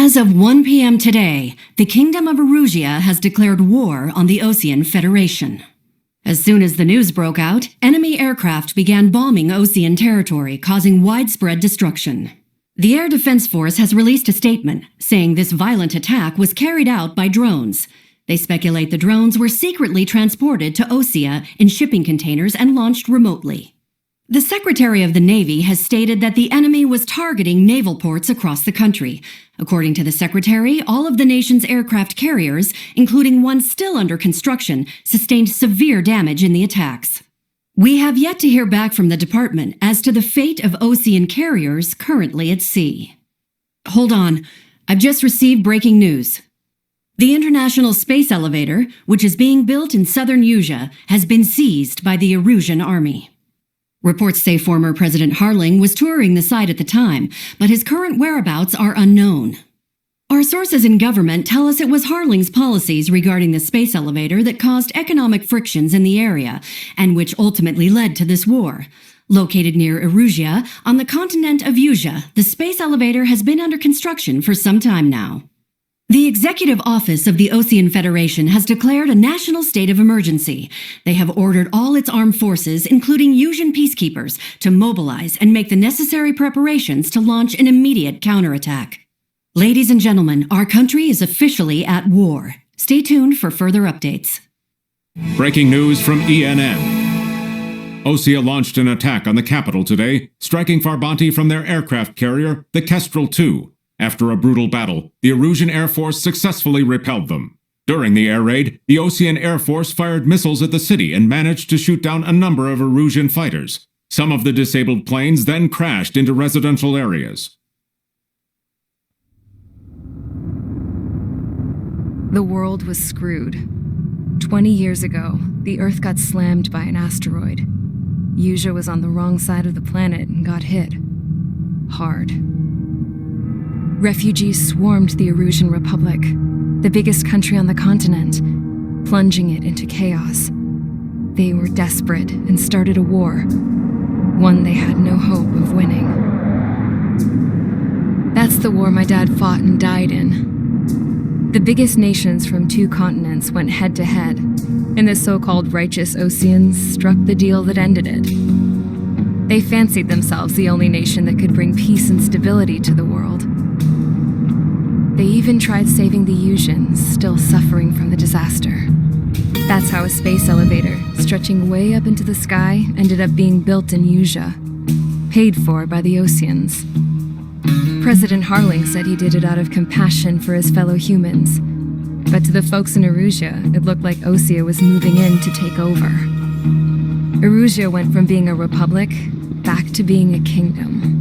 As of 1 p.m. today, the Kingdom of Erusia has declared war on the Osean Federation. As soon as the news broke out, enemy aircraft began bombing Osean territory, causing widespread destruction. The Air Defense Force has released a statement saying this violent attack was carried out by drones. They speculate the drones were secretly transported to Osea in shipping containers and launched remotely. The Secretary of the Navy has stated that the enemy was targeting naval ports across the country. According to the Secretary, all of the nation's aircraft carriers, including one still under construction, sustained severe damage in the attacks. We have yet to hear back from the department as to the fate of Osean carriers currently at sea. Hold on, I've just received breaking news. The International Space Elevator, which is being built in southern Usia, has been seized by the Erusian army. Reports say former President Harling was touring the site at the time, but his current whereabouts are unknown. Our sources in government tell us it was Harling's policies regarding the space elevator that caused economic frictions in the area, and which ultimately led to this war. Located near Erusia, on the continent of Usia, the space elevator has been under construction for some time now. The Executive Office of the Osean Federation has declared a national state of emergency. They have ordered all its armed forces, including Usian peacekeepers, to mobilize and make the necessary preparations to launch an immediate counterattack. Ladies and gentlemen, our country is officially at war. Stay tuned for further updates. Breaking news from ENN. Osea launched an attack on the capital today, striking Farbanti from their aircraft carrier, the Kestrel II. After a brutal battle, the Erusian Air Force successfully repelled them. During the air raid, the Osean Air Force fired missiles at the city and managed to shoot down a number of Erusian fighters. Some of the disabled planes then crashed into residential areas. The world was screwed. 20 years ago, the Earth got slammed by an asteroid. Usia was on the wrong side of the planet and got hit. Hard. Refugees swarmed the Erusian Republic, the biggest country on the continent, plunging it into chaos. They were desperate and started a war, one they had no hope of winning. That's the war my dad fought and died in. The biggest nations from 2 continents went head-to-head, and the so-called righteous Oseans struck the deal that ended it. They fancied themselves the only nation that could bring peace and stability to the world. They even tried saving the Usians, still suffering from the disaster. That's how a space elevator, stretching way up into the sky, ended up being built in Usia, paid for by the Oseans. President Harling said he did it out of compassion for his fellow humans, but to the folks in Erusia, it looked like Osea was moving in to take over. Erusia went from being a republic back to being a kingdom.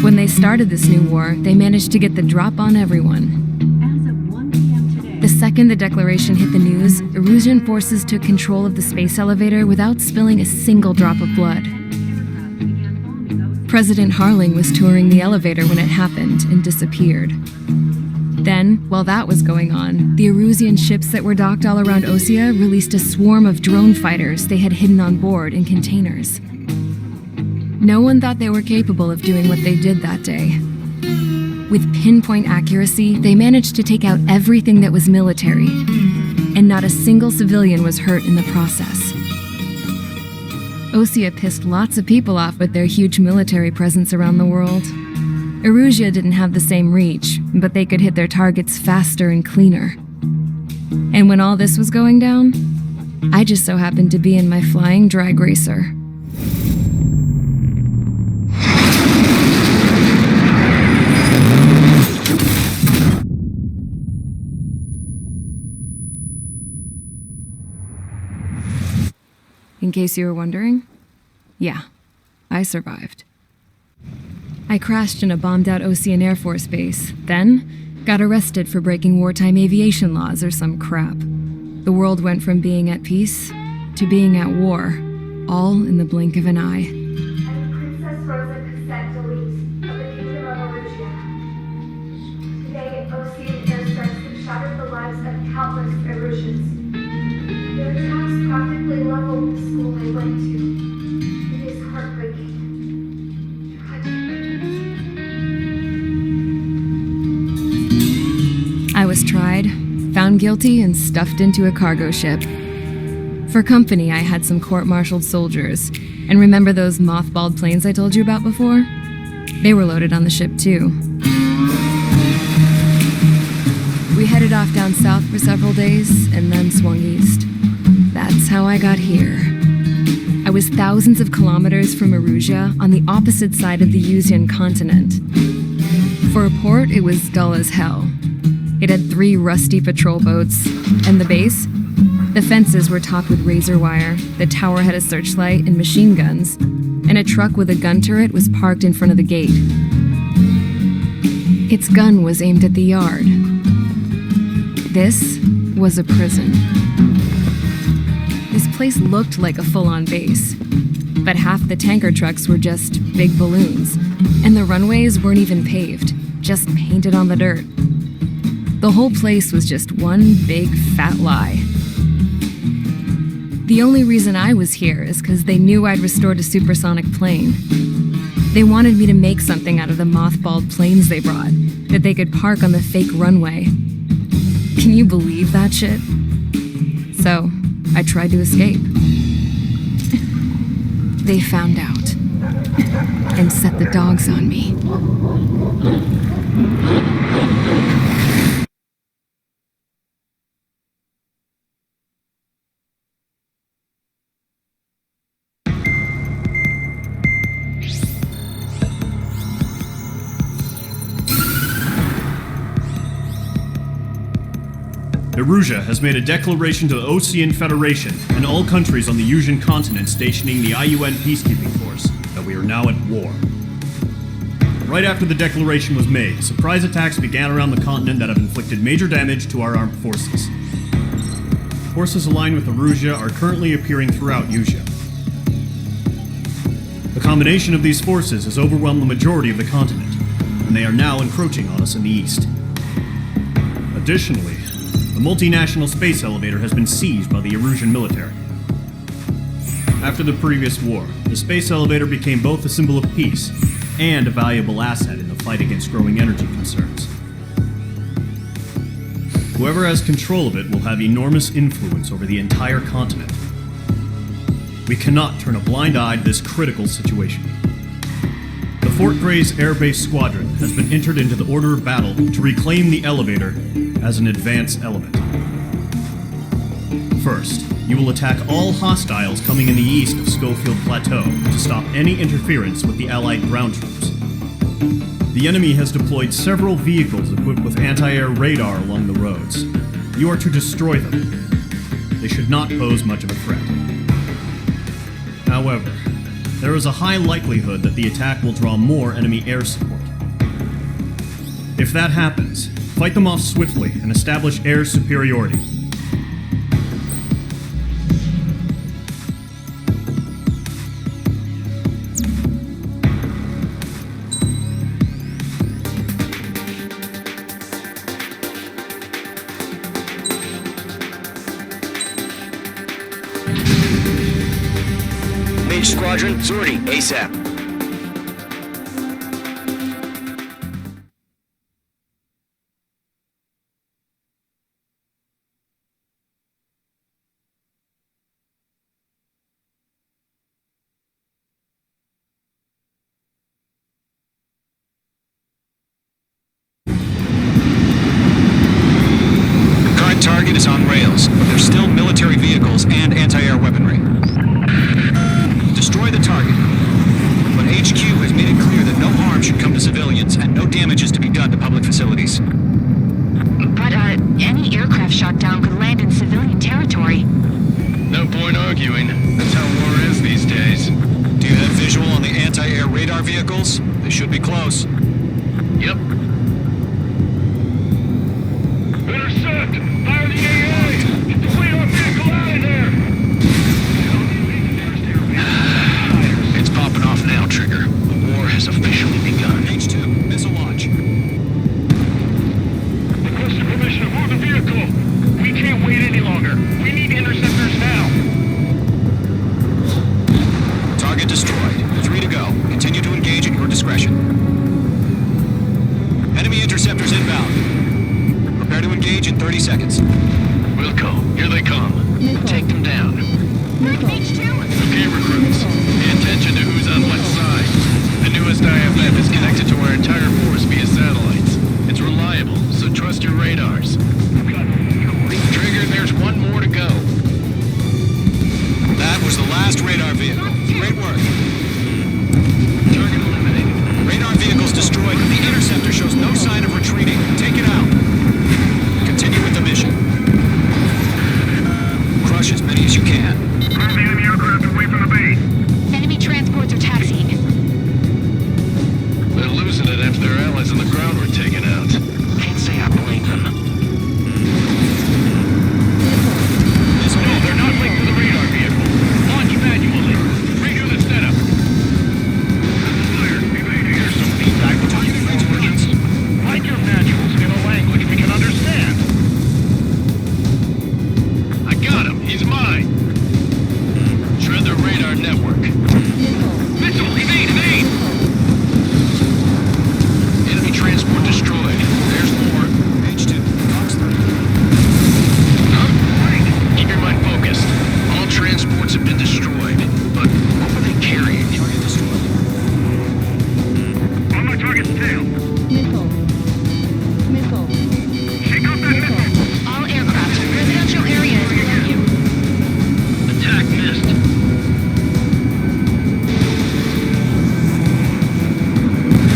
When they started this new war, they managed to get the drop on everyone. As of 1 p.m. today, The second the declaration hit the news, Erusian forces took control of the space elevator without spilling a single drop of blood. President Harling was touring the elevator when it happened and disappeared. Then, while that was going on, the Erusian ships that were docked all around Osea released a swarm of drone fighters they had hidden on board in containers. No one thought they were capable of doing what they did that day. With pinpoint accuracy, they managed to take out everything that was military, and not a single civilian was hurt in the process. Osea pissed lots of people off with their huge military presence around the world. Erusia didn't have the same reach, but they could hit their targets faster and cleaner. And when all this was going down, I just so happened to be in my flying drag racer. In case you were wondering, yeah, I survived. I crashed in a bombed-out Osean Air Force base, then got arrested for breaking wartime aviation laws or some crap. The world went from being at peace to being at war, all in the blink of an eye. Princess Rosa Cassette Delete of the Kingdom of Erusia. Today, Osean airstrikes have shattered the lives of countless Erusians. Their attacks practically leveled the school I went to. It is heartbreaking. Tragic. found guilty and stuffed into a cargo ship. For company, I had some court-martialed soldiers. And remember those mothballed planes I told you about before? They were loaded on the ship too. We headed off down south for several days and then swung east. That's how I got here. I was thousands of kilometers from Erusia on the opposite side of the Usian continent. For a port, it was dull as hell. It had 3 rusty patrol boats, and the base? The fences were topped with razor wire, the tower had a searchlight and machine guns, and a truck with a gun turret was parked in front of the gate. Its gun was aimed at the yard. This was a prison. This place looked like a full-on base, but half the tanker trucks were just big balloons, and the runways weren't even paved, just painted on the dirt. The whole place was just one big fat lie. The only reason I was here is because they knew I'd restored a supersonic plane. They wanted me to make something out of the mothballed planes they brought, that they could park on the fake runway. Can you believe that shit? So, I tried to escape. They found out and set the dogs on me. Erusia has made a declaration to the Ocean Federation and all countries on the Usian continent stationing the IUN peacekeeping force that we are now at war. Right after the declaration was made, surprise attacks began around the continent that have inflicted major damage to our armed forces. Forces aligned with Erusia are currently appearing throughout Usia. The combination of these forces has overwhelmed the majority of the continent, and they are now encroaching on us in the east. Additionally, the multinational space elevator has been seized by the Erusian military. After the previous war, the space elevator became both a symbol of peace and a valuable asset in the fight against growing energy concerns. Whoever has control of it will have enormous influence over the entire continent. We cannot turn a blind eye to this critical situation. The Fort Gray's Air Base Squadron has been entered into the order of battle to reclaim the elevator as an advance element. First, you will attack all hostiles coming in the east of Schofield Plateau to stop any interference with the Allied ground troops. The enemy has deployed several vehicles equipped with anti-air radar along the roads. You are to destroy them. They should not pose much of a threat. However, there is a high likelihood that the attack will draw more enemy air support. If that happens, fight them off swiftly and establish air superiority. Mage Squadron, sortie, ASAP. Target is on rails, but there's still military vehicles and anti-air weaponry. Destroy the target, but HQ has made it clear that no harm should come to civilians and no damage is to be done to public facilities. But, any aircraft shot down could land in civilian territory. No point arguing. That's how war is these days. Do you have visual on the anti-air radar vehicles? They should be close. Yep. Intercept! Fire the AA! Get the fleet on vehicle out of there! It's popping off now, Trigger. The war has officially begun. H2, missile launch. Requesting permission to move the vehicle. We can't wait any longer. We need interceptors now. Target destroyed. 3 to go. Continue to engage at your discretion. Enemy interceptors inbound. Prepare to engage in 30 seconds. Wilco, here they come. Take them down. H2? Okay, recruits. Pay attention to who's on what side. The newest IFF is connected to our entire force via satellites. It's reliable, so trust your radars. Trigger, there's one more to go. That was the last radar vehicle. Great work. Target eliminated. Radar vehicle's destroyed, but the interceptor shows no sign of retreating. Take it out. Continue with the mission. Crush as many as you can. Move the enemy aircraft away from the base. Enemy transports are taxiing. They're losing it after their allies on the ground were taken out. Can't say I blame them. No, they're not linked to the radar vehicle. Launch manually. Redo the setup. Clear. Here's some feedback from you forwards. Write your manuals in a language we can understand. I got him. He's mine. Shred the radar network. Missile, evade, evade! Enemy transport destroyed. There's more. H2. Box 3. Huh? Keep your mind focused. All transports have been destroyed. But what were they carrying? Target destroyed. On my target's tail. Shake off that missile. All aircraft. Residential area is below you. Attack missed.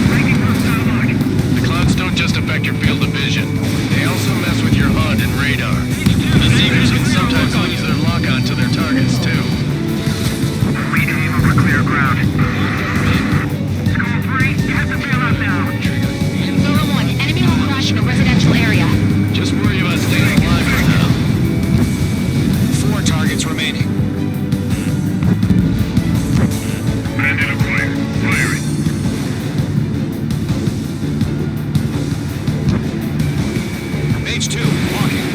Breaking hostile lock. The clouds don't just affect your field of vision. They also mess with your HUD and radar. The Seekers can sometimes lose their lock-on to their targets, too. Reaim over clear ground. School 3, has to bail out now. Zero 1, enemy will crash in a residential area. Just worry about staying alive for now. 4 targets remaining. Bandit acquired. Firing. H2. Walking.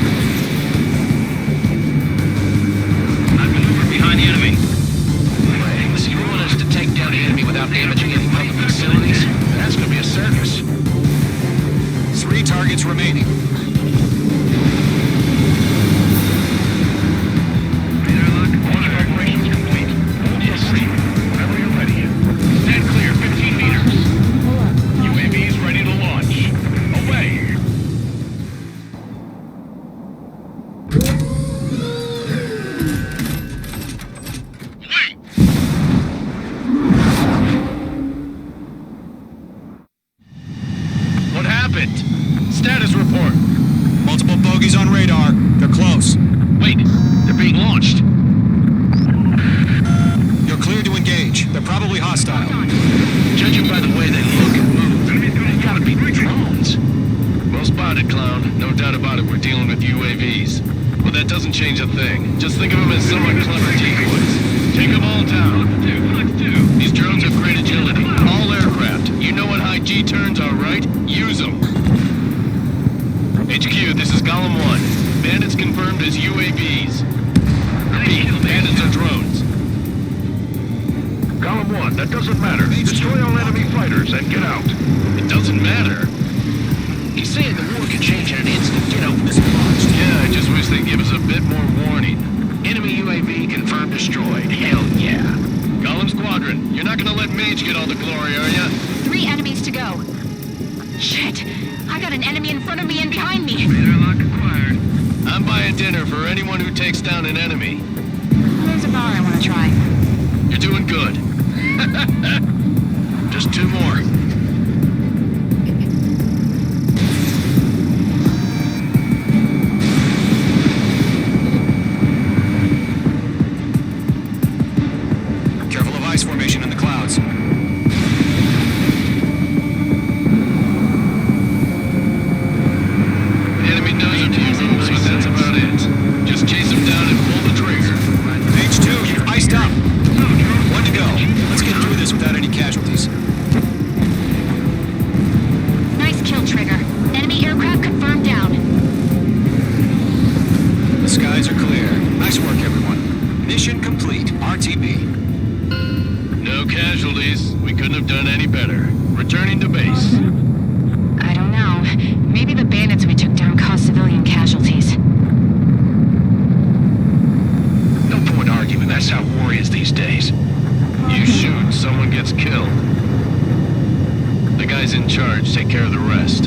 I've maneuvered behind the enemy. So you want us to take down the enemy without damaging any public facilities? That's gonna be a circus. 3 targets remaining. Radar lock acquired. Operations complete. Hold your seat. Whenever you're ready. Stand clear, 15 meters. UAVs ready to launch. Away. What happened? Status report. Multiple bogies on radar. They're close. Wait, they're being launched. You're cleared to engage. They're probably hostile. Judging by the way they look and move, they gotta be drones. Well spotted, clown. No doubt about it, we're dealing with UAVs. But that doesn't change a thing. Just think of them as somewhat clever decoys. Take them all down. Let's do. These drones have great agility. All aircraft. You know what high G turns are, right? Use them. HQ, this is Golem 1. Bandits confirmed as UAVs. Repeat, bandits are drones. Column 1, that doesn't matter. Destroy all enemy fighters and get out. It doesn't matter. He's saying the war could change in an instant. Get over this. Yeah, I just wish they'd give us a bit more warning. Enemy UAV confirmed destroyed. Hell yeah. Golem Squadron, you're not gonna let Mage get all the glory, are ya? 3 enemies to go. Shit. I got an enemy in front of me and behind me. Radar lock acquired. I'm buying dinner for anyone who takes down an enemy. There's a bar I want to try. You're doing good. Just 2 more. Careful of ice formation in the clouds. The enemy knows a few moves, but that's about it. Just chase them down and pull the trigger. H2, you're iced up. 1 to go. Let's get through this without any casualties. is these days. You shoot, someone gets killed. The guys in charge take care of the rest.